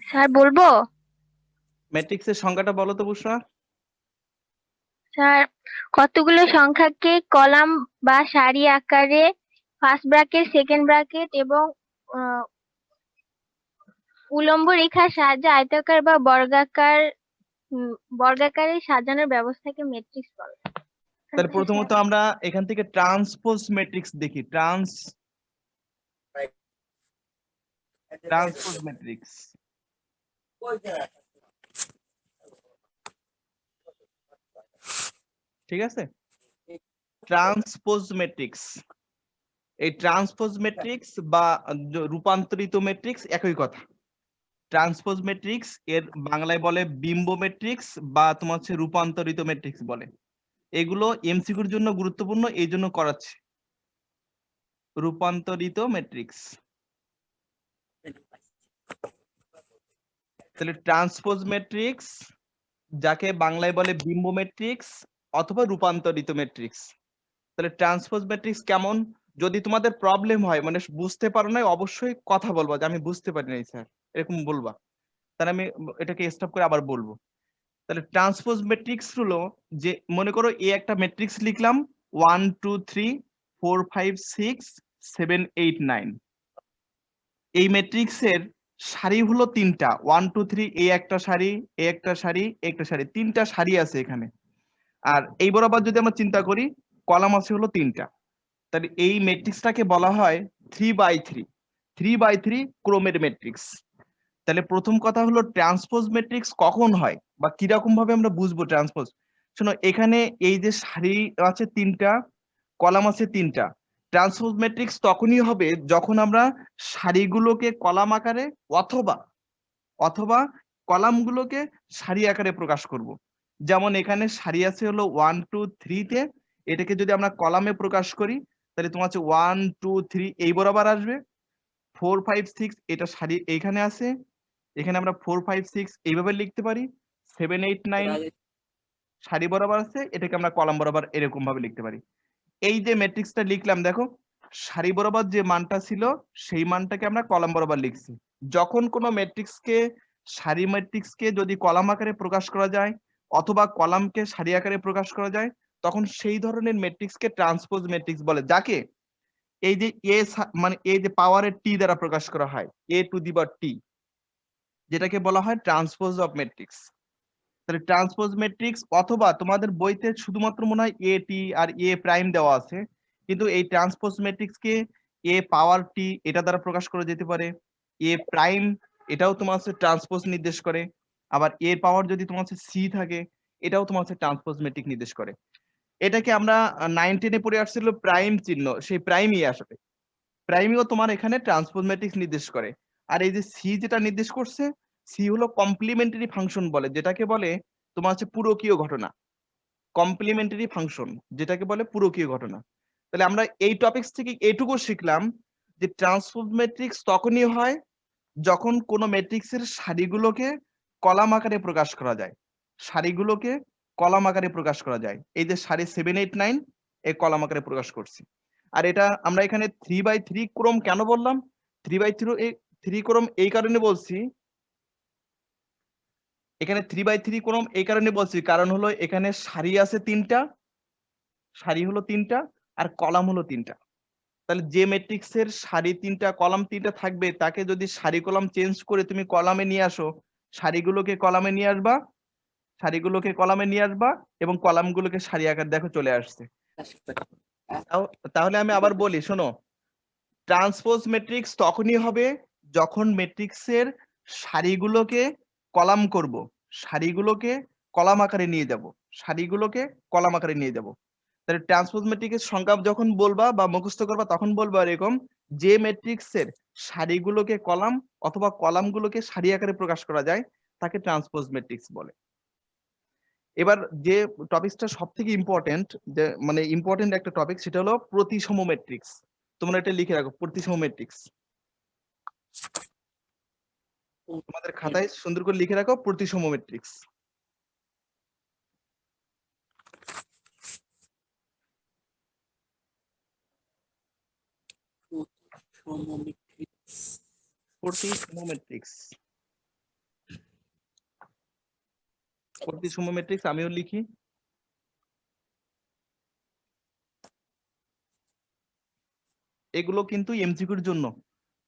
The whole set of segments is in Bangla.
স্যার বলবো। ম্যাট্রিক্সের সংজ্ঞাটা বলো তো বুসরা। স্যার, কতগুলো সংখ্যাকে কলাম বা সারি আকারে ফার্স্ট ব্র্যাকেট, সেকেন্ড ব্র্যাকেট এবং আহ, উলম্ব রেখার সাহায্যে আয়তাকার বা বর্গাকারে সাজানোর ব্যবস্থাকে ম্যাট্রিক্স বলে। তাহলে আচ্ছা স্যার। প্রথমত আমরা এখান থেকে ট্রান্সপোজ ম্যাট্রিক্স দেখি। ট্রান্সপোজ ম্যাট্রিক্স, ঠিক আছে। ট্রান্সপোজ ম্যাট্রিক্স, এই ট্রান্সপোজ ম্যাট্রিক্স বা রূপান্তরিত ম্যাট্রিক্স একই কথা। ট্রান্সপোজ ম্যাট্রিক্স এর বাংলায় বলে বিম্ব ম্যাট্রিক্স বা তোমার হচ্ছে রূপান্তরিত ম্যাট্রিক্স বলে। এগুলো এমসিকিউর জন্য গুরুত্বপূর্ণ, এই জন্য করাচ্ছে। রূপান্তরিত ম্যাট্রিক্স, তাহলে ট্রান্সপোজ ম্যাট্রিক্স যাকে বাংলায় বলে বিম্ব ম্যাট্রিক্স অথবা রূপান্তরিত ম্যাট্রিক্স। তাহলে ট্রান্সপোজ ম্যাট্রিক্স কেমন, যদি তোমাদের প্রবলেম হয় মানে বুঝতে পারো না, অবশ্যই কথা বলবা যে আমি বুঝতে পারি নাই স্যার, এরকম বলবা, তাহলে আমি এটাকে স্টপ করে আবার বলবো। তাহলে ট্রান্সপোজ ম্যাট্রিক্স হলো যে, মনে করো এ একটা ম্যাট্রিক্স লিখলাম 1 2 3 4 5 6 7 8 9। এই ম্যাট্রিক্সের সারি হলো তিনটা, 1 2 3, এ একটা সারি, এ একটা সারি, একটা সারি, তিনটা সারি আছে এখানে। আর এই বরাবর যদি আমরা চিন্তা করি, কলাম আছে হলো তিনটা। তাহলে এই ম্যাট্রিক্সটাকে বলা হয় 3 বাই 3, 3 বাই 3 ক্রমের ম্যাট্রিক্স। তাহলে প্রথম কথা হলো ট্রান্সপোজ ম্যাট্রিক্স কখন হয় বা কিরকম ভাবে আমরা বুঝবো ট্রান্সপোজ। শোনো, এখানে এই যে সারি আছে তিনটা, কলাম আছে তিনটা, ট্রান্সপোজ ম্যাট্রিক্স তখনই হবে যখন আমরা সারিগুলোকে কলাম আকারে অথবা অথবা কলামগুলোকে সারি আকারে প্রকাশ করব। যেমন এখানে সারি আছে হলো 1 2 3 তে, এটাকে যদি আমরা কলামে প্রকাশ করি তাহলে তোমার হচ্ছে 1 2 3 এই বরাবর আসবে, 4 5 6 এটা সারি এইখানে আছে, এখানে আমরা 4 5 6 এইভাবে লিখতে পারি, 7 8 9 সারি বরাবর আছে, এটাকে আমরা কলাম বরাবর এরকম ভাবে লিখতে পারি। এই যে ম্যাট্রিক্সটা লিখলাম দেখো, সারি বরাবর যে মানটা ছিল সেই মানটাকে আমরা কলাম বরাবর লিখছি। যখন কোনো ম্যাট্রিক্সকে, সারি ম্যাট্রিক্সকে যদি কলাম আকারে প্রকাশ করা যায় অথবা কলামকে সারি আকারে প্রকাশ করা যায়, তখন সেই ধরনের ম্যাট্রিক্সকে ট্রান্সপোজ ম্যাট্রিক্স বলে, যাকে এই যে মানে এই যে পাওয়ারের টি দ্বারা প্রকাশ করা হয়, এ টু দি পাওয়ার টি, যেটাকে বলা হয় ট্রান্সপোজ অফ ম্যাট্রিক্স। তাহলে ট্রান্সপোজ ম্যাট্রিক্স, অথবা তোমাদের বইতে শুধুমাত্র মনে হয় এ টি আর এ প্রাইম দেওয়া আছে, কিন্তু এই ট্রান্সপোজ ম্যাট্রিক্স কে এ পাওয়ার টি এটা দ্বারা প্রকাশ করা যেতে পারে, এ প্রাইম এটাও তোমার হচ্ছে ট্রান্সপোজ নির্দেশ করে, আবার এ পাওয়ার যদি তোমার হচ্ছে সি থাকে এটাও তোমার হচ্ছে ট্রান্সপোজ ম্যাট্রিক নির্দেশ করে। এটাকে আমরা 9 10-এ পড়ে আসছিল প্রাইম চিহ্ন, সেই প্রাইমই আসবে, প্রাইমিও তোমার এখানে ট্রান্সপোজ ম্যাট্রিক্স নির্দেশ করে। আর এই যে সি যেটা নির্দেশ করছে, সি হলো কমপ্লিমেন্টারি ফাংশন বলে, যেটাকে বলে তোমার হচ্ছে পুরকীয় ঘটনা। কমপ্লিমেন্টারি ফাংশন যেটাকে বলে পুরকীয় ঘটনা। তাহলে আমরা এই টপিকস থেকে এটুকু শিখলাম যে ট্রান্সপোজ ম্যাট্রিক্স তখনই হয় যখন কোনো ম্যাট্রিক্সের সারিগুলোকে কলাম আকারে প্রকাশ করা যায়, সারিগুলোকে কলাম আকারে প্রকাশ করা যায়। এই যে সারি 7 8 9 এই কলাম আকারে প্রকাশ করছি। আর এটা আমরা এখানে 3 বাই 3 ক্রম কেন বললাম, 3 বাই 3 ক্রম এই কারণে বলছি, এখানে 3 বাই 3 ক্রম এই কারণে বলছি, কারণ হলো এখানে সারি আছে তিনটা, সারি হলো তিনটা আর কলাম হলো তিনটা। তাহলে যে ম্যাট্রিক্সের সারি তিনটা কলাম তিনটা থাকবে, তাকে যদি সারি কলাম চেঞ্জ করে তুমি কলামে নিয়ে আসো, সারিগুলোকে কলামে নিয়ে আসবা, সারিগুলোকে কলামে নিয়ে আসবা এবং কলামগুলোকে সারি আকার দেখো চলে আসছে। তাহলে আমি আবার বলি, শোনো, ট্রান্সপোজ ম্যাট্রিক্স তখনই হবে যখন ম্যাট্রিক্সের সারিগুলোকে কলাম করব, সারিগুলোকে কলাম আকারে নিয়ে যাব, সারিগুলোকে কলাম আকারে নিয়ে যাব। তাহলে ট্রান্সপোজ ম্যাট্রিক্সের সংজ্ঞা যখন বলবা বা মুখস্থ করবা তখন বলবা এরকম, যে ম্যাট্রিক্সের সারিগুলোকে কলাম অথবা কলামগুলোকে সারি আকারে প্রকাশ করা যায় তাকে ট্রান্সপোজ ম্যাট্রিক্স বলে। এবার যে টপিকসটা সব থেকে ইম্পর্টেন্ট, যে মানে ইম্পর্টেন্ট একটা টপিক, সেটা হলো প্রতিসম ম্যাট্রিক্স। তোমরা এটা লিখে রাখো, প্রতিসম ম্যাট্রিক্স। তোমাদের খাতায় সুন্দর করে লিখে রাখো প্রতিসম ম্যাট্রিক্স। প্রতিসম ম্যাট্রিক্স, প্রতিসম ম্যাট্রিক্স আমিও লিখি। এগুলো কিন্তু এমসিকিউর জন্য।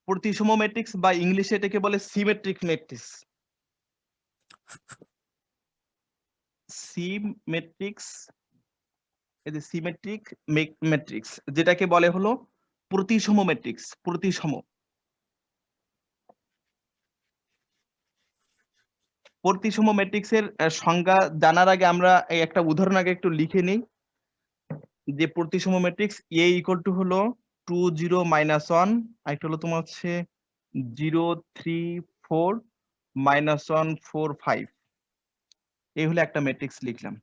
প্রতিসম ম্যাট্রিক্স বা ইংলিশে এটাকে বলে সিমেট্রিক ম্যাট্রিক্স। সিমেট্রিক্স, এই যে সিমেট্রিক ম্যাট্রিক্স যেটাকে বলে হলো প্রতিসম ম্যাট্রিক্স, প্রতিসম। প্রতিসম ম্যাট্রিক্সের সংজ্ঞা জানার আগে আমরা এই একটা উদাহরণ আগে একটু লিখে নিই। যে প্রতিসম ম্যাট্রিক্স এ ইকুয়াল টু হলো 2 0 -1, আর একটা হলো তোমার হচ্ছে 0 3 4 -1 4 5। এই হলো একটা ম্যাট্রিক্স লিখলাম।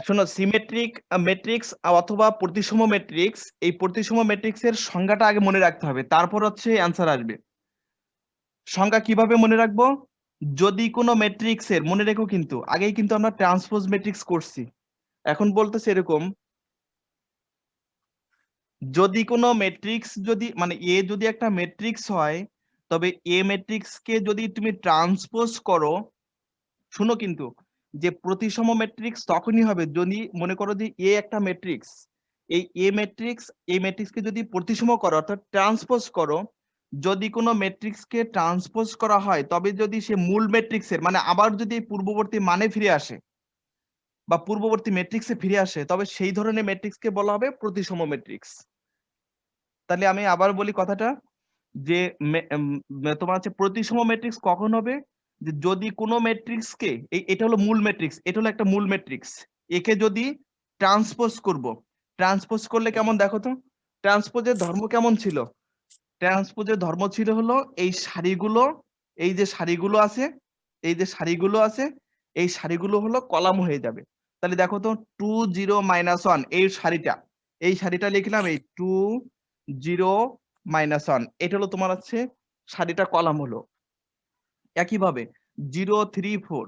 শোনো, সিমেট্রিক ম্যাট্রিক্স অথবা প্রতিসম ম্যাট্রিক্স, এই প্রতিসম ম্যাট্রিক্সের সংজ্ঞাটা আগে মনে রাখতে হবে, তারপর হচ্ছে অ্যান্সার আসবে। সংজ্ঞা কিভাবে মনে রাখবো? যদি কোনো ম্যাট্রিক্সের, মনে রেখো কিন্তু আগেই কিন্তু আমরা ট্রান্সপোজ ম্যাট্রিক্স করছি, এখন বলতেছে এরকম, যদি কোনো ম্যাট্রিক্স যদি মানে এ যদি একটা ম্যাট্রিক্স হয়, তবে এ ম্যাট্রিক্স কে যদি তুমি ট্রান্সপোজ করো, শুনো কিন্তু, যে প্রতিসম ম্যাট্রিক্স তখনই হবে যদি মনে করো যে এ একটা ম্যাট্রিক্স, এই এই ম্যাট্রিক্স কে যদি প্রতিসম করো অর্থাৎ ট্রান্সপোজ করো, যদি কোনো ম্যাট্রিক্স কে ট্রান্সপোজ করা হয় তবে যদি সে মূল ম্যাট্রিক্সের মানে আবার যদি পূর্ববর্তী মানে ফিরে আসে বা পূর্ববর্তী ম্যাট্রিক্সে ফিরে আসে, তবে সেই ধরনের ম্যাট্রিক্স কে বলা হবে প্রতিসম ম্যাট্রিক্স। তাহলে আমি আবার বলি কথাটা, যে তোমার হচ্ছে প্রতিসম ম্যাট্রিক্স কখন হবে? যে যদি কোনো ম্যাট্রিক্স কে, এটা হলো মূল ম্যাট্রিক্স, এটা হলো একটা মূল ম্যাট্রিক্স, একে যদি ট্রান্সপোজ করব, ট্রান্সপোজ করলে কেমন দেখো তো, ট্রান্সপোজের ধর্ম কেমন ছিল? ট্রান্সপোজের ধর্ম ছিল হলো এই সারিগুলো, এই যে সারিগুলো আছে, এই যে সারিগুলো আছে, এই সারিগুলো হলো কলাম হয়ে যাবে। তাহলে দেখো তো 2 0 -1 এই সারিটা লিখলাম, এই 2 0 -1, এটা হলো তোমার হচ্ছে সারিটা কলাম হলো। একইভাবে 0 3 4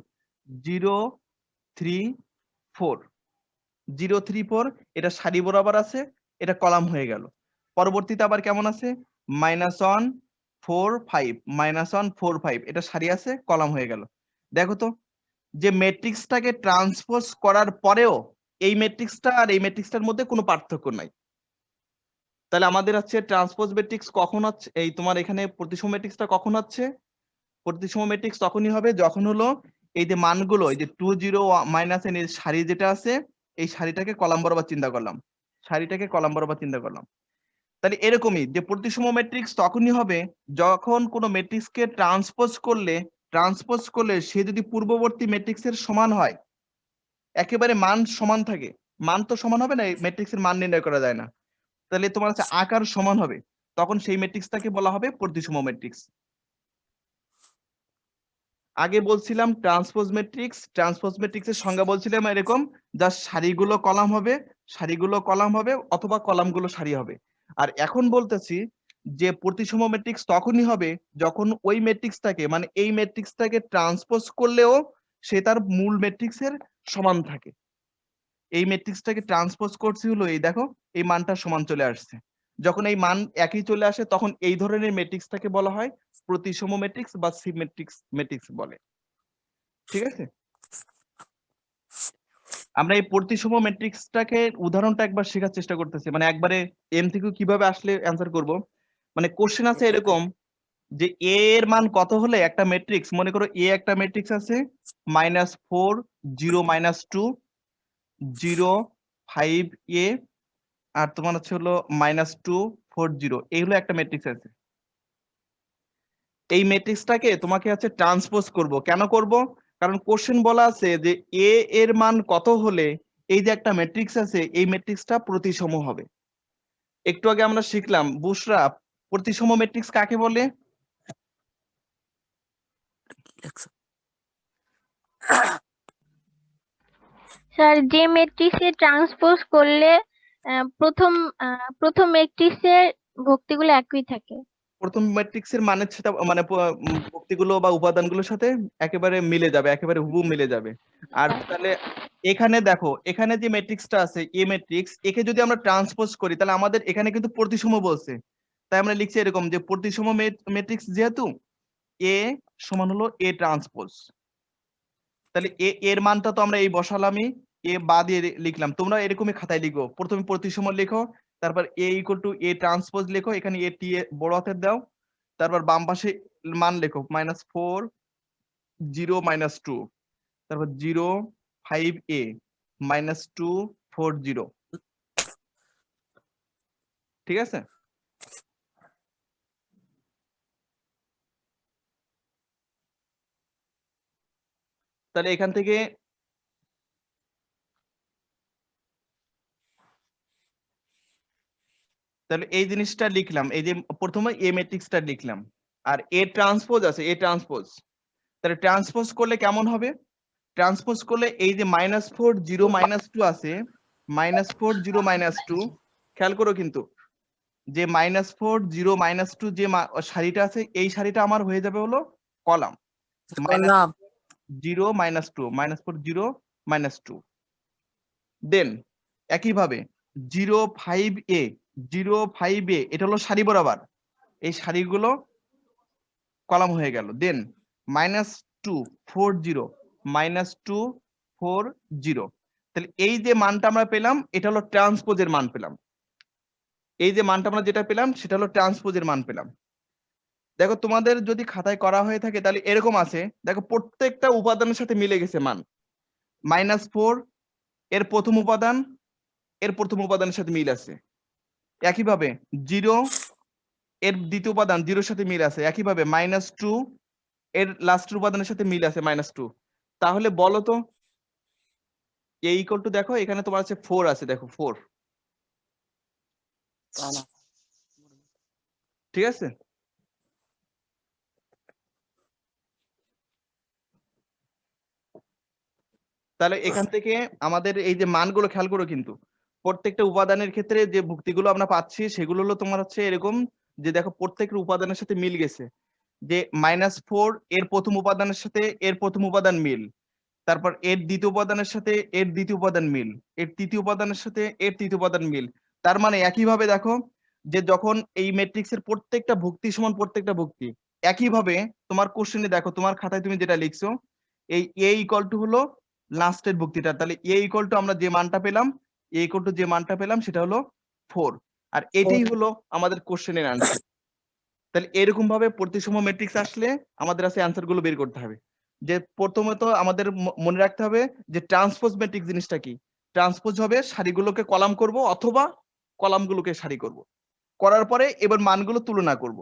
0 3 4 0 3 4 এটা সারি বরাবর আছে, এটা কলাম হয়ে গেল। পরবর্তীতে আবার কেমন আছে? -1 4 5 -1 4 5, এটা সারি আছে, কলাম হয়ে গেল। দেখো তো, যে ম্যাট্রিক্সটাকে ট্রান্সপোজ করার পরেও এই ম্যাট্রিক্সটা আর এই ম্যাট্রিক্সটার মধ্যে কোনো পার্থক্য নাই। তাহলে আমাদের হচ্ছে ট্রান্সপোজ ম্যাট্রিক্স কখন হচ্ছে, এই তোমার এখানে প্রতিসম ম্যাট্রিক্সটা কখন হচ্ছে? প্রতিসম ম্যাট্রিক্স তখনই হবে যখন হলো এই যে মানগুলো, এই যে 2 0 -n এর সারি যেটা আছে, এই সারিটাকে কলাম বরাবর চিন্তা করলাম, সারিটাকে কলাম বরাবর চিন্তা করলাম। তাহলে এরকমই যে প্রতিসম ম্যাট্রিক্স তখনই হবে যখন কোনো ম্যাট্রিক্সকে ট্রান্সপোজ করলে সে যদি পূর্ববর্তী ম্যাট্রিক্সের সমান হয়, একেবারে মান সমান থাকে। মান তো সমান হবে না, এই ম্যাট্রিক্সের মান নির্ণয় করা যায় না। তাহলে তোমার হচ্ছে আকার সমান হবে, তখন সেই ম্যাট্রিক্সটাকে বলা হবে প্রতিসম ম্যাট্রিক্স। আগে বলছিলাম ট্রান্সপোজ ম্যাট্রিক্সের সংজ্ঞা বলছিলাম এরকম, যার সারিগুলো কলাম হবে, সারিগুলো কলাম হবে অথবা কলামগুলো সারি হবে। আর এখন বলতেছি যে প্রতিসম ম্যাট্রিক্স তখনই হবে যখন ওই ম্যাট্রিক্সটাকে মানে এই ম্যাট্রিক্সটাকে ট্রান্সপোজ করলেও সে তার মূল ম্যাট্রিক্সের সমান থাকে। এই ম্যাট্রিক্সটাকে ট্রান্সপোজ করছি হলো এই দেখো, এই মানটা সমান চলে আসছে। যখন এই মান একই চলে আসে তখন এই ধরনের ম্যাট্রিক্সটাকে বলা হয় প্রতিসম ম্যাট্রিক্স বা ম্যাট্রিক্স বলে। ঠিক আছে, আমরা এই প্রতিসম ম্যাট্রিক্সটাকে উদাহরণটা একবার শেখার চেষ্টা করতেছি, মানে একবারে এমসিকিউ কিভাবে আসলে অ্যান্সার করব। মানে কোশ্চেন আছে এরকম যে এ এর মান কত হলে একটা ম্যাট্রিক্স, মনে করো এ একটা ম্যাট্রিক্স আছে -4 0 -2 0 5 এ, আর তোমার হচ্ছে হলো -2 4 0, এই হলো একটা ম্যাট্রিক্স আছে। এই ম্যাট্রিক্সটাকে তোমাকে হচ্ছে ট্রান্সপোজ করব, কেন করব? কারণ কোশ্চেন বলা আছে যে এ এর মান কত হলে এই যে একটা ম্যাট্রিক্স আছে এই ম্যাট্রিক্সটা প্রতিসম হবে। একটু আগে আমরা শিখলাম বুশরা, প্রতিসম ম্যাট্রিক্স কাকে বলে? স্যার, যে ম্যাট্রিক্সে ট্রান্সপোজ করলে প্রথম ম্যাট্রিক্সের ভুক্তিগুলো একই থাকে। প্রথম ম্যাট্রিক্সের মানের সাথে মানে ভুক্তিগুলো বা উপাদানগুলোর সাথে একেবারে মিলে যাবে, একেবারে হুবহু মিলে যাবে। আর তাহলে এখানে দেখো, এখানে যে ম্যাট্রিক্সটা আছে এ ম্যাট্রিক্স, একে যদি আমরা ট্রান্সপোজ করি তাহলে আমাদের এখানে কিন্তু প্রতিসম বলছে, তাই আমরা লিখছি এরকম যে প্রতিসম ম্যাট্রিক্স যেহেতু এ সমান হলো এ ট্রান্সপোজ। তাহলে এর মানটা তো আমরা এই বসালামই, এ বা দিয়ে লিখলাম। তোমরা এরকমই খাতায় লিখো, প্রথমে প্রতিসম লিখো, তারপর এ ইকুয়াল টু এ ট্রান্সপোজ লেখো, এখানে এ টি বড় হাতের দাও, তারপর বাম পাশে মান লেখো -4 0 -2, তারপর 0 5 a -2 4 0। ঠিক আছে? তাহলে এখান থেকে তাহলে এই জিনিসটা লিখলাম, এই যে প্রথমে এ ম্যাট্রিক্সটা লিখলাম, আর এ ট্রান্সপোজ আছে, এ ট্রান্সপোজ। তাহলে ট্রান্সপোজ করলে কেমন হবে? ট্রান্সপোজ করলে এই যে -4 0 -2 আছে, -4 0 -2, খেয়াল করো কিন্তু, যে -4 0 -2 যে সারিটা আছে, এই সারিটা আমার হয়ে যাবে হলো কলাম, -0 -2, -4 0 -2। দেন একইভাবে 0 5 a 0 5 a এটা হলো সারি বরাবর, এই সারিগুলো কলাম হয়ে গেল। দেন -2 4 0 -2 4 0। তাহলে এই যে মানটা আমরা পেলাম, এটা হলো ট্রান্সপোজের মান পেলাম। এই যে মানটা আমরা যেটা পেলাম, সেটা হলো ট্রান্সপোজের মান পেলাম। দেখো তোমাদের যদি খাতায় করা হয়ে থাকে তাহলে এরকম আছে, দেখো প্রত্যেকটা উপাদানের সাথে মিলে গেছে মান। -4 এর প্রথম উপাদান এর প্রথম উপাদানের সাথে মিল আছে, একইভাবে 0 এর দ্বিতীয় উপাদান 0 এর সাথে মিল আছে, একইভাবে -2 এর লাস্টের উপাদানের সাথে মিল আছে -2। তাহলে বলো তো এ ইকুয়াল টু, দেখো এখানে তোমার আছে 4 আছে, দেখো 4। ঠিক আছে? তাহলে এখান থেকে আমাদের এই যে মানগুলো খেয়াল করো কিন্তু, প্রত্যেকটা উপাদানের ক্ষেত্রে যে ভুক্তিগুলো আমরা পাচ্ছি সেগুলো হলো তোমার হচ্ছে এরকম, যে দেখো প্রত্যেকটা উপাদানের সাথে মিল গেছে, যে -4 এর প্রথম উপাদানের সাথে এর প্রথম উপাদান মিল, তারপর এর দ্বিতীয় উপাদানের সাথে এর দ্বিতীয় উপাদান মিল, এর তৃতীয় উপাদানের সাথে এর তৃতীয় উপাদান মিল। তার মানে একইভাবে দেখো, যে যখন এই ম্যাট্রিক্সের প্রত্যেকটা ভুক্তি সমান প্রত্যেকটা ভুক্তি, একইভাবে তোমার কোশ্চেনে দেখো, তোমার খাতায় তুমি যেটা লিখছো, এই এ ইকুয়াল টু হলো লাস্টের ভুক্তিটা, তাহলে এ ইকুয়াল টু আমরা যে মানটা পেলাম, এ ইকুয়াল টু যে মানটা পেলাম সেটা হলো 4। আর এটাই হলো আমাদের কোশ্চেনের আনসার। তাহলে এরকম ভাবে প্রতিসম ম্যাট্রিক্স আসলে আমাদের আছে অ্যান্সার গুলো বের করতে হবে। যে প্রথমত আমাদের মনে রাখতে হবে যে ট্রান্সপোজ ম্যাট্রিক্স জিনিসটা কি। ট্রান্সপোজ হবে সারিগুলোকে কলাম করব অথবা কলামগুলোকে সারি করব, করার পরে এবার মানগুলো তুলনা করব।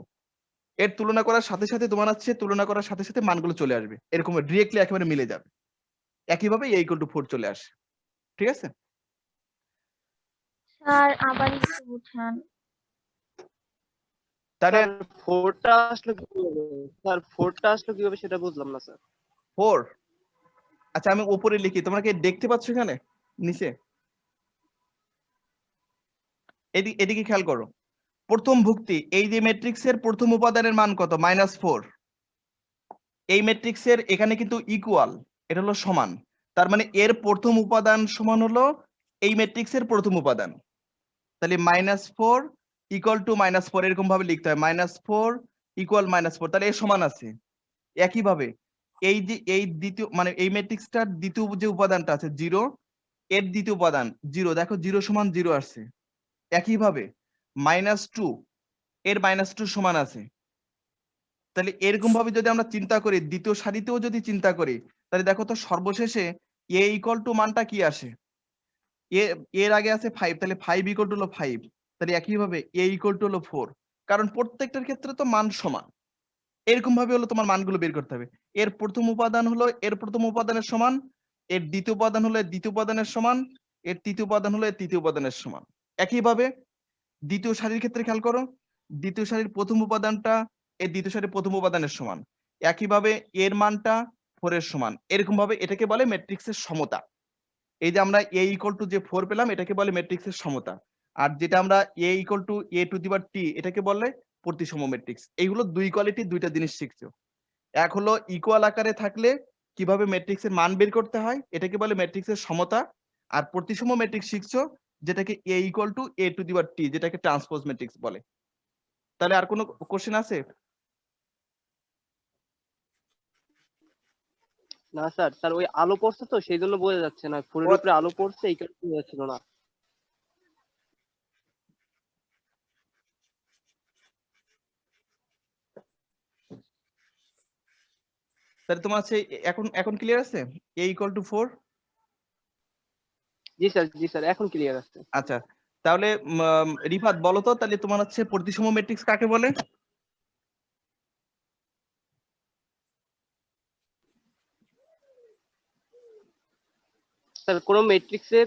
এর তুলনা করার সাথে সাথে তোমার হচ্ছে তুলনা করার সাথে সাথে মানগুলো চলে আসবে, এরকম ডিরেক্টলি একেবারে মিলে যাবে। একইভাবে a = 4 চলে আসে। ঠিক আছে? স্যার আবার একটু বুঝান। তাহলে স্যার ফোরটা আসলে কিভাবে? স্যার ফোরটা আসলে কিভাবে সেটা বুঝলাম না স্যার। 4, আচ্ছা আমি উপরে লিখি, তোমরা কি দেখতে পাচ্ছ এখানে নিচে? এদিকে খেয়াল করো, প্রথম ভুক্তি, এই যে ম্যাট্রিক্সের প্রথম উপাদানের মান কত? -4। এই ম্যাট্রিক্সের এখানে কিন্তু ইকুয়াল, এটা হলো সমান, তার মানে এর প্রথম উপাদান সমান হলো এই ম্যাট্রিক্সের প্রথম উপাদান। তাহলে -4 ইকুয়াল টু -4 এরকম ভাবে লিখতে হয়, -4 ইকুয়াল -4, তাহলে এর সমান আছে। একইভাবে এই যে এই দ্বিতীয় মানে এই ম্যাট্রিক্সটার দ্বিতীয় যে উপাদানটা আছে 0, এর দ্বিতীয় উপাদান 0, দেখো 0 সমান 0 আসছে। একইভাবে -2 এর -2 সমান আছে। তাহলে এরকম ভাবে যদি আমরা চিন্তা করি, দ্বিতীয় সারিতেও যদি চিন্তা করি, তাহলে দেখো তো সর্বশেষে a ইকুয়াল টু মানটা কি আসে? এর আগে আছে 5, তাহলে 5 ইকুয়াল টু হলো 5। তাহলে একইভাবে a ইকুয়াল টু হলো 4, কারণ প্রত্যেকটার ক্ষেত্রে তো মান সমান। এরকম ভাবে হলো তোমার মানগুলো বের করতে হবে। এর প্রথম উপাদান হলো এর প্রথম উপাদানের সমান, এর দ্বিতীয় উপাদান হলো এর দ্বিতীয় উপাদানের সমান, এর তৃতীয় উপাদান হলো এর তৃতীয় উপাদানের সমান। একইভাবে দ্বিতীয় সারির ক্ষেত্রে খেয়াল করো, দ্বিতীয় সারির প্রথম উপাদানটা এর দ্বিতীয় সারির প্রথম উপাদানের সমান, একইভাবে এর মানটা 4 এর সমান। এরকম ভাবে এটাকে বলে ম্যাট্রিক্সের সমতা। এই যে আমরা a ইকুয়াল টু যে 4 পেলাম, এটাকে বলে ম্যাট্রিক্সের সমতা। আর যেটা আমরা a equal to a to the power t, এটাকে বলে প্রতিসম ম্যাট্রিক্স। এইগুলো দুই কোয়ালিটির দুইটা জিনিস শিখছো। এক হলো ইকুয়াল আকারে থাকলে কিভাবে ম্যাট্রিক্সের মান বের করতে হয়, এটাকে বলে ম্যাট্রিক্সের সমতা। আর প্রতিসম ম্যাট্রিক্স শিখছো, যেটাকে a equal to a to the power t, যেটাকে ট্রান্সপোজ ম্যাট্রিক্স বলে। তাহলে আর কোনো কোশ্চেন আছে? না স্যার, স্যার ওই আলো পড়ছে তো সেই জন্য বোঝা যাচ্ছে না, ফোরের উপরে আলো পড়ছে এই কারণে বোঝা যাচ্ছিল না। তাহলে তোমার হচ্ছে এখন এখন ক্লিয়ার আছে a equal to 4? G sir, G sir, এখন ক্লিয়ার আছে। আচ্ছা, তাহলে রিফাত বলো তো, তাহলে তোমার হচ্ছে প্রতিসম ম্যাট্রিক্স কাকে বলে? স্যার কোনো ম্যাট্রিক্সে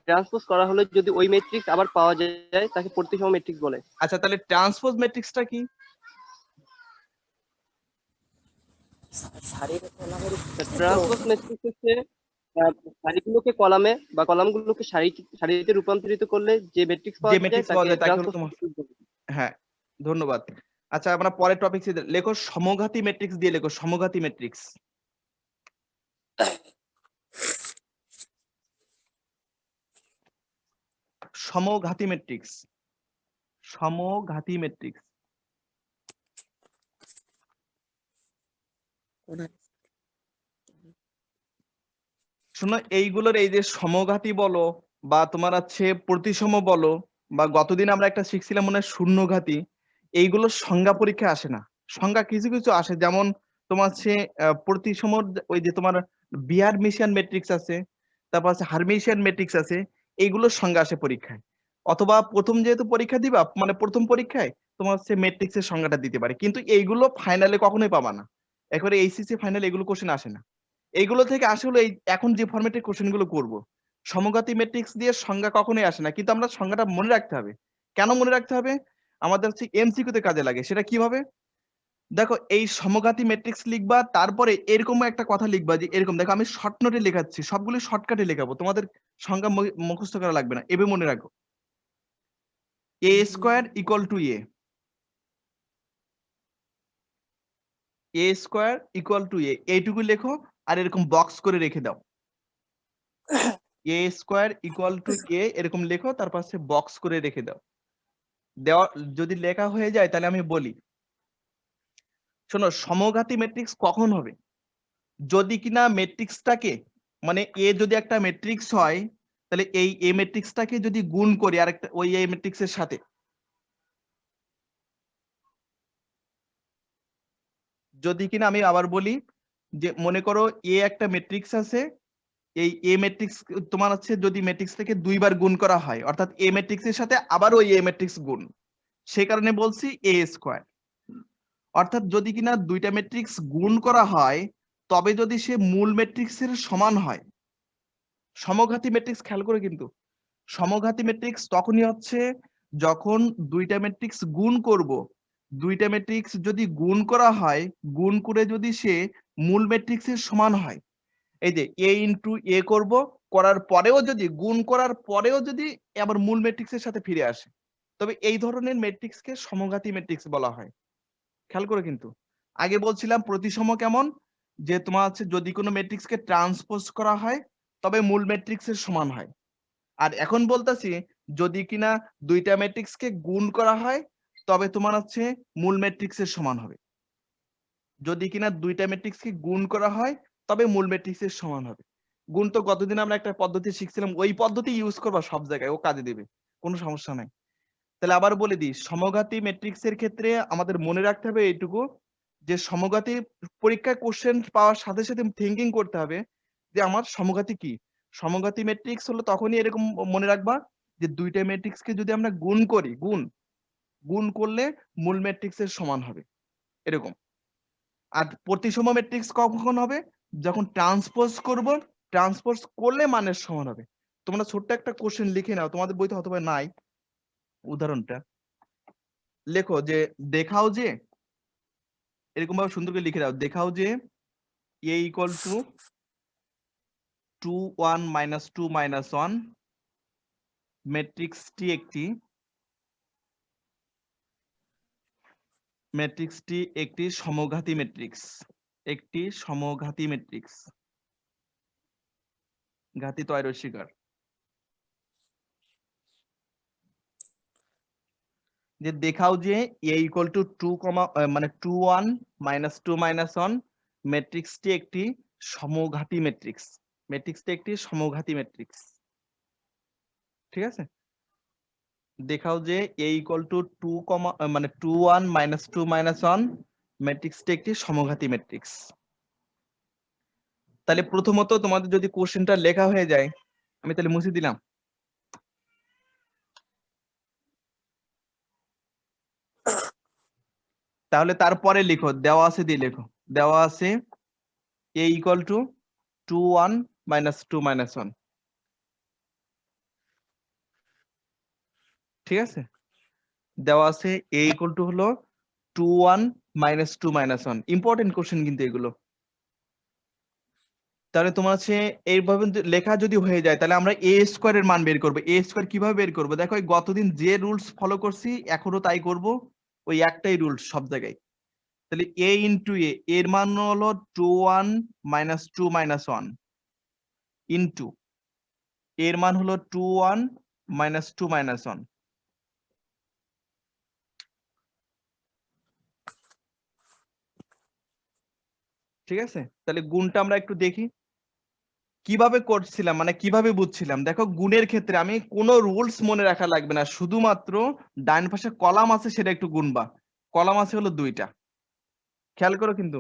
ট্রান্সপোজ করা হলে যদি ওই ম্যাট্রিক্স আবার পাওয়া যায় তাকে প্রতিসম ম্যাট্রিক্স বলে। আচ্ছা, তাহলে ট্রান্সপোজ ম্যাট্রিক্সটা কি? ট্রান্সপোজ ম্যাট্রিক্স হচ্ছে সারিগুলোকে কলামে বা কলামগুলোকে সারিতে রূপান্তরিত করলে যে ম্যাট্রিক্স যে পাওয়া যায় ম্যাট্রিক্স পাওয়া তাকে যায় তাকে হলো ট্রান্সপোজ তোমার, ম্যাট্রিক্স বলে। হ্যাঁ, ধন্যবাদ। আচ্ছা, আমরা পরের টপিক লেখো সমঘাতী ম্যাট্রিক্স দিয়ে লেখো সমঘাতী ম্যাট্রিক্স। সমঘাতী ম্যাট্রিক্স, সমঘাতী ম্যাট্রিক্স। শোনো, এইগুলোর এই যে সমঘাতী বলো বা তোমার হচ্ছে প্রতিসম বলো, বা গতদিন আমরা একটা শিখছিলাম মনে হয় শূন্যঘাতী, এইগুলোর সংজ্ঞা পরীক্ষায় আসে না। সংজ্ঞা কিছু কিছু আসে, যেমন তোমার হচ্ছে প্রতিসম, ওই যে তোমার বিহারমিশিয়ান ম্যাট্রিক্স আছে, তারপর আছে হারমিশিয়ান ম্যাট্রিক্স আছে, এইগুলোর সংজ্ঞা আসে পরীক্ষায়। অথবা প্রথম যেহেতু পরীক্ষা দিবা, মানে প্রথম পরীক্ষায় তোমার হচ্ছে ম্যাট্রিক্সের সংজ্ঞাটা দিতে পারে, কিন্তু এইগুলো ফাইনালে কখনোই পাবা না। একেবারে এইচএসসি ফাইনালে এগুলো কোশ্চেন আসে না। এইগুলো থেকে আসলে এই এখন যে ফরম্যাটের কোশ্চেন গুলো করবো, সমঘাতী ম্যাট্রিক্স দিয়ে সংজ্ঞা কখনোই আসে না, কিন্তু আমরা সংজ্ঞাটা মনে রাখতে হবে। কেন মনে রাখতে হবে? আমাদের হচ্ছে এমসিকিউ তে কাজে লাগে। সেটা কিভাবে? দেখো, এই সমঘাতী ম্যাট্রিক্স লিখবা, তারপরে এরকম একটা কথা লিখবা যে এরকম, দেখো আমি শর্ট নোটে লেখাচ্ছি, সবগুলো শর্টকাটে লেখাবো, তোমাদের সংজ্ঞা মুখস্থ করা লাগবে না, এভাবে মনে রাখো। A square equal to A square equal to এইটুকু লেখো, আর এরকম বক্স করে রেখে দাও। এ স্কোয়ার ইকুয়াল টু এরকম লেখো, তারপর হচ্ছে বক্স করে রেখে দাও। দেওয়া যদি লেখা হয়ে যায় তাহলে আমি বলি, শোনো, সমঘাতী ম্যাট্রিক্স কখন হবে? যদি কিনা ম্যাট্রিক্সটাকে, মানে এ যদি একটা ম্যাট্রিক্স হয়, তাহলে এই এ ম্যাট্রিক্সটাকে যদি গুণ করি আরেকটা ওই এ ম্যাট্রিক্সের সাথে, যদি কিনা আমি আবার বলি যে মনে করো এ একটা ম্যাট্রিক্স আছে, এই এ ম্যাট্রিক্স তোমার হচ্ছে যদি ম্যাট্রিক্স থেকে দুইবার গুণ করা হয়, অর্থাৎ এ ম্যাট্রিক্সের সাথে আবার ওই এ ম্যাট্রিক্স গুণ, সেই কারণে বলছি এ স্কোয়ার। অর্থাৎ যদি কিনা দুইটা ম্যাট্রিক্স গুণ করা হয়, তবে যদি সে মূল ম্যাট্রিক্সের সমান হয়। সমঘাতী ম্যাট্রিক্স খেয়াল করে, কিন্তু সমঘাতী ম্যাট্রিক্স তখনই হচ্ছে যখন দুইটা ম্যাট্রিক্স গুণ করব, দুইটা ম্যাট্রিক্স যদি গুণ করা হয়, গুণ করে যদি সে মূল ম্যাট্রিক্সের সমান হয়। এই যে এ ইন্টু এ করব, করার পরেও যদি গুণ করার পরেও যদি আবার মূল ম্যাট্রিক্সের সাথে ফিরে আসে, তবে এই ধরনের ম্যাট্রিক্সকে সমঘাতী ম্যাট্রিক্স বলা হয়। খেয়াল করে, কিন্তু আগে বলছিলাম প্রতিসম কেমন, যে তোমার হচ্ছে যদি কোনো ম্যাট্রিক্সকে ট্রান্সপোজ করা হয় তবে মূল ম্যাট্রিক্সের সমান হয়। আর এখন বলতেছি যদি কিনা দুইটা ম্যাট্রিক্সকে গুণ করা হয় তবে তোমার হচ্ছে মূল ম্যাট্রিক্সের সমান হবে। যদি কিনা দুইটা ম্যাট্রিক্সকে গুণ করা হয় তবে মূল ম্যাট্রিক্সের সমান হবে। গুণ তো গতদিন আমরা একটা পদ্ধতি শিখছিলাম, ওই পদ্ধতি ইউজ করবা সব জায়গায়, ও কাজে দেবে, কোনো সমস্যা নাই। তাহলে আবার বলে দিই, সমঘাতী ম্যাট্রিক্সের ক্ষেত্রে আমাদের মনে রাখতে হবে এইটুকু, যে সমঘাতী পরীক্ষায় কোশ্চেন পাওয়ার সাথে সাথে থিঙ্কিং করতে হবে যে আমার সমঘাতী কি। সমঘাতী ম্যাট্রিক্স হলো তখনই এরকম মনে রাখবা যে দুইটা ম্যাট্রিক্সকে যদি আমরা গুণ করি, গুণ করলে মূল ম্যাট্রিক্সের সমান হবে, এরকম। আর প্রতিসম ম্যাট্রিক্স কখন হবে? যখন ট্রান্সপোজ করব, ট্রান্সপোজ করলে মানের সমান হবে। তোমরা ছোট্ট একটা কোশ্চেন লিখে নাও, তোমাদের বইতে হয়তো বা নাই উদাহরণটা, লেখো যে দেখাও যে, এরকম ভাবে সুন্দর করে লিখে দাও, দেখাও যে এ ইকুয়াল টু 2 1 - 2 - 1 ম্যাট্রিক্সটি একটি সমঘাতী ম্যাট্রিক্স, একটি সমঘাতী ম্যাট্রিক্স, ঘাতী তয় রস্যিকার। যে দেখাও যে এ ইকুয়াল টু 2 মানে 2 1 - 2 - 1 ম্যাট্রিক্সটি একটি সমঘাতী ম্যাট্রিক্স। ম্যাট্রিক্সটা একটি সমঘাতী ম্যাট্রিক্স। ঠিক আছে, দেখাও যে a ইকুয়াল টু 2, মানে 2 1 - 2 - 1 ম্যাট্রিক্সটা একটি সমঘাতী ম্যাট্রিক্স। তাহলে প্রথমত তোমাদের যদি কোশ্চেনটা লেখা হয়ে যায়, আমি তাহলে মুছে দিলাম। তাহলে তারপরে লিখো, দেওয়া আছে দিয়ে লেখো, দেওয়া আছে a ইকুয়াল টু 2 1 - 2 - 1। ঠিক আছে, দেওয়া আছে a ইকুয়াল টু হলো 2 1 - 2 - 1। ইম্পর্টেন্ট কোশ্চেন কিন্তু এগুলো। তাহলে তোমার হচ্ছে এইভাবে লেখা যদি হয়ে যায়, তাহলে আমরা a স্কোয়ারের মান বের করবো। a স্কোয়ার কিভাবে বের করবো? দেখো এই গতদিন যে রুলস ফলো করছি এখনো তাই করব, ওই একটাই রুলস সব জায়গায়। তাহলে a ইন্টু a, এর মান হলো 2 1 - 2 - 1 ইন্টু এর মান হলো 2 1 - 2 - 1। ঠিক আছে, তাহলে গুণটা আমরা একটু দেখি কিভাবে করছিলাম, মানে কিভাবে বুঝছিলাম। দেখো গুণের ক্ষেত্রে আমি কোনো রুলস মনে রাখা লাগবে না, শুধুমাত্র ডান পাশে কলাম আছে সেটা একটু গুনবা। কলাম আছে হলো 2টা, খেয়াল করো কিন্তু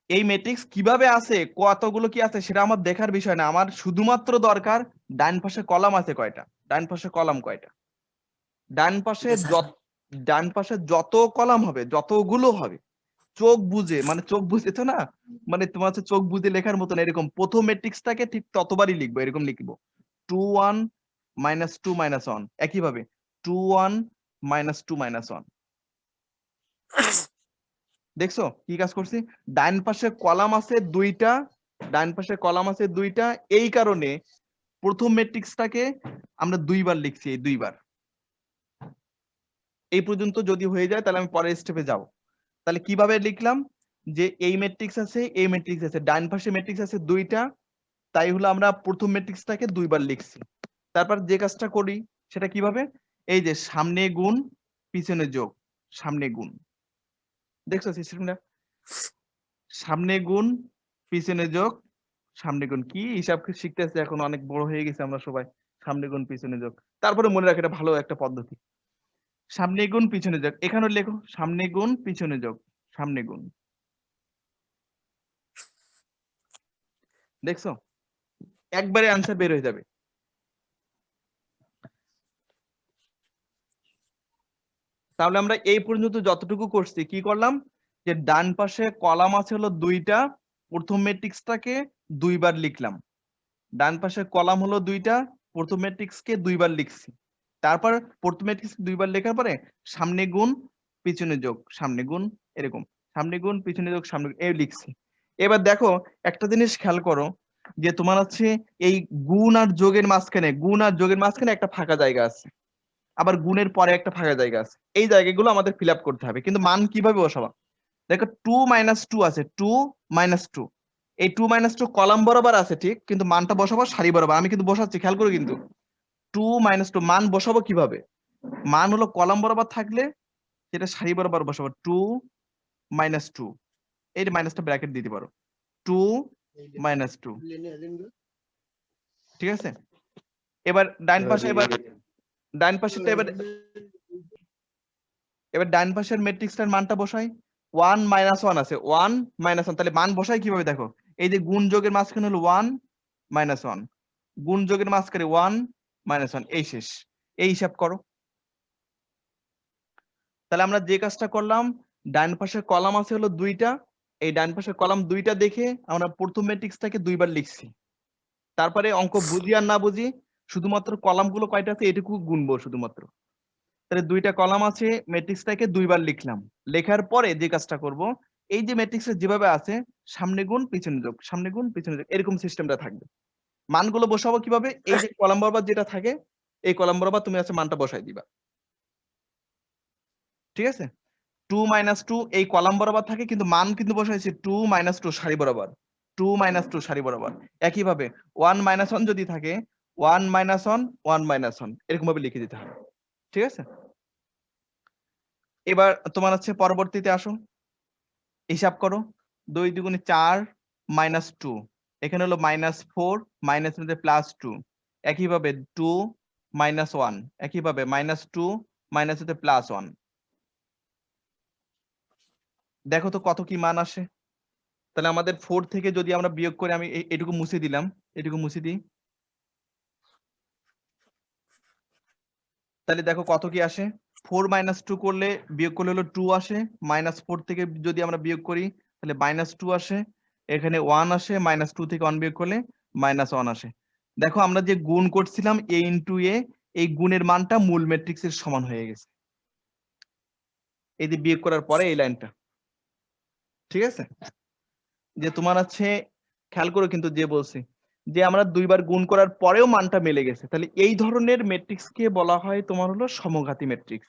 এই ম্যাট্রিক্স কিভাবে আছে, কতগুলো কি আছে সেটা আমার দেখার বিষয় না, আমার শুধুমাত্র দরকার ডান পাশে কলাম আছে কয়টা, ডান পাশে কলাম কয়টা। ডান পাশে ডান পাশে যত কলাম হবে, যতগুলো হবে, চোখ বুঝে, মানে চোখ বুঝে তো না, মানে তোমার হচ্ছে চোখ বুঝে লেখার মতন এরকম প্রথম ম্যাট্রিক্সটাকে ঠিক ততবারই লিখবো, এরকম লিখবো 2 1 - 2 - 1। একইভাবে 2 1 - 2 - 1। দেখছো কি কাজ করছি? ডান পাশে কলাম আছে 2টা, ডান পাশে কলাম আছে 2টা, এই কারণে প্রথম ম্যাট্রিক্সটাকে আমরা 2বার লিখছি, এই 2বার। এই পর্যন্ত যদি হয়ে যায় তাহলে আমি পরের স্টেপে যাব। তাহলে কিভাবে লিখলাম যে এই ম্যাট্রিক্স আছে, এই ম্যাট্রিক্স আছে, ডান পাশে ম্যাট্রিক্স আছে 2টা, তাই হলো আমরা প্রথম ম্যাট্রিক্সটাকে 2বার লিখছি। তারপর যে কাজটা করি সেটা কিভাবে, এই যে সামনে গুণ পিছনে যোগ, সামনে গুণ। দেখছো সিস্টেমটা, সামনে গুণ পিছনে যোগ, সামনে গুণ। কি হিসাব শিখতেছে এখন, অনেক বড় হয়ে গেছে আমরা সবাই। সামনে গুণ পিছনে যোগ, তারপরে মনে রাখা এটা ভালো একটা পদ্ধতি। সামনে গুণ পিছনে যোগ, এখানে লেখো সামনে গুণ পিছনে যোগ, সামনে গুণ। দেখছো একবারে আনসার বের হয়ে যাবে। তাহলে আমরা এই পর্যন্ত যতটুকু করছি কি করলাম, যে ডান পাশে কলাম আছে হলো 2টা, প্রথম ম্যাট্রিক্সটাকে 2বার লিখলাম। ডান পাশে কলাম হলো 2টা, প্রথম ম্যাট্রিক্সকে 2বার লিখছি। তারপর প্রথম ম্যাট্রিক্স 2বার লেখার পরে সামনে গুণ পিছনে যোগ, সামনে গুণ, এরকম সামনে গুণ পিছনে যোগ, সামনে গুণ, এই লিখছি। এবার দেখো একটা জিনিস খেয়াল করো, যে তোমার হচ্ছে এই গুণ আর যোগের মাঝখানে, গুণ আর যোগের মাঝখানে একটা ফাঁকা জায়গা আছে, আবার গুণের পরে একটা ফাঁকা জায়গা আছে। এই জায়গাগুলো আমাদের ফিল আপ করতে হবে। কিন্তু মান কিভাবে বসাবো? দেখো 2 - 2 আছে, 2 - 2, এই 2 - 2 কলাম বরাবর আছে ঠিক, কিন্তু মানটা বসাবো সারি বরাবর। আমি কিন্তু বসাচ্ছি, খেয়াল করো কিন্তু 2 - 2 মান বসাবো কিভাবে, মান হলো কলাম বরাবর থাকলে সেটা সারি বরাবর বসাবো। 2 - 2, এই মাইনাসটা ব্র্যাকেট দিতে পারো, 2 - 2। ঠিক আছে, এবার ডান পাশে, ডান পাশেরটা এবার ডান পাশের ম্যাট্রিক্সটার মানটা বসাই। 1 - 1 আছে, 1 - 1, তাহলে মান বসাই কিভাবে দেখো, এই যে গুণ যোগের মাঝখানে হলো 1 - 1, গুণ যোগের মাঝখানে 1 - 1, এই শেষ। এই হিসাব করো। তাহলে আমরা যে কাজটা করলাম, ডান পাশের কলাম আছে হলো 2টা, এই ডান পাশের কলাম 2টা দেখে আমরা প্রথম ম্যাট্রিক্সটাকে 2বার লিখছি। তারপরে অঙ্ক বুঝি আর না বুঝি, শুধুমাত্র কলামগুলো কয়টা আছে এটুকু গুনবো শুধুমাত্র। তাহলে 2টা কলাম আছে, ম্যাট্রিক্সটাকে 2বার লিখলাম। লেখার পরে যে কাজটা করব, এই যে ম্যাট্রিক্সে যেভাবে আছে সামনে গুণ পিছনে যোগ, সামনে গুণ পিছনে যোগ, এরকম সিস্টেমটা থাকবে। মানগুলো বসাবো কিভাবে, এই যে কলাম বরাবর যেটা থাকে এই কলাম বরাবর তুমি আছে মানটা বসাই দিবা। ঠিক আছে, 2 - 2 এই কলাম বরাবর থাকে, কিন্তু মান কিন্তু বসাইছি 2 - 2 সারি বরাবর, 2 - 2 সারি বরাবর। একইভাবে 1 - 1 যদি থাকে 1 - 1 1 - 1 এরকম ভাবে লিখে দিতে হবে। ঠিক আছে, এবার তোমার হচ্ছে পরবর্তীতে আসো, হিসাব করো। 2 2 4 -2, এখানে হলো -4 মাইনাস মধ্যে +2, একইভাবে 2 -1, একইভাবে -2 মাইনাস হতে +1। দেখো তো কত কি মান আসে। তাহলে আমাদের 4 থেকে যদি আমরা বিয়োগ করে, আমি এটুকু মুছে দিলাম, এটুকু মুছে দিই, তাহলে দেখো কত কি আসে। 4 - 2 করলে, বিয়োগ করলে হলো 2 আসে, -4 থেকে যদি আমরা বিয়োগ করি তাহলে -2 আসে, এখানে 1 আসে, -2 থেকে 1 বিয়োগ করলে -1 আসে। দেখো আমরা যে গুণ করছিলাম a ইন্টু a, এই গুণের মানটা মূল ম্যাট্রিক্সের সমান হয়ে গেছে, এই যে বিয়োগ করার পরে এই লাইনটা। ঠিক আছে, যে তোমার আছে, খেয়াল করো কিন্তু যে বলছি যে আমরা দুইবার গুণ করার পরেও মানটা মিলে গেছে, তাহলে এই ধরনের ম্যাট্রিক্স কে বলা হয় তোমার হলো সমঘাতী ম্যাট্রিক্স।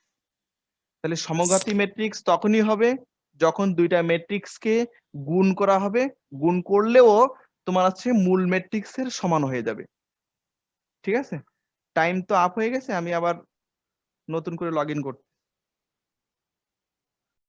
তাহলে সমঘাতী ম্যাট্রিক্স তখনই হবে যখন দুইটা ম্যাট্রিক্স কে গুণ করা হবে, গুণ করলেও তোমার আছে মূল ম্যাট্রিক্সের সমান হয়ে যাবে। ঠিক আছে, টাইম তো আপ হয়ে গেছে, আমি আবার নতুন করে লগ ইন করতে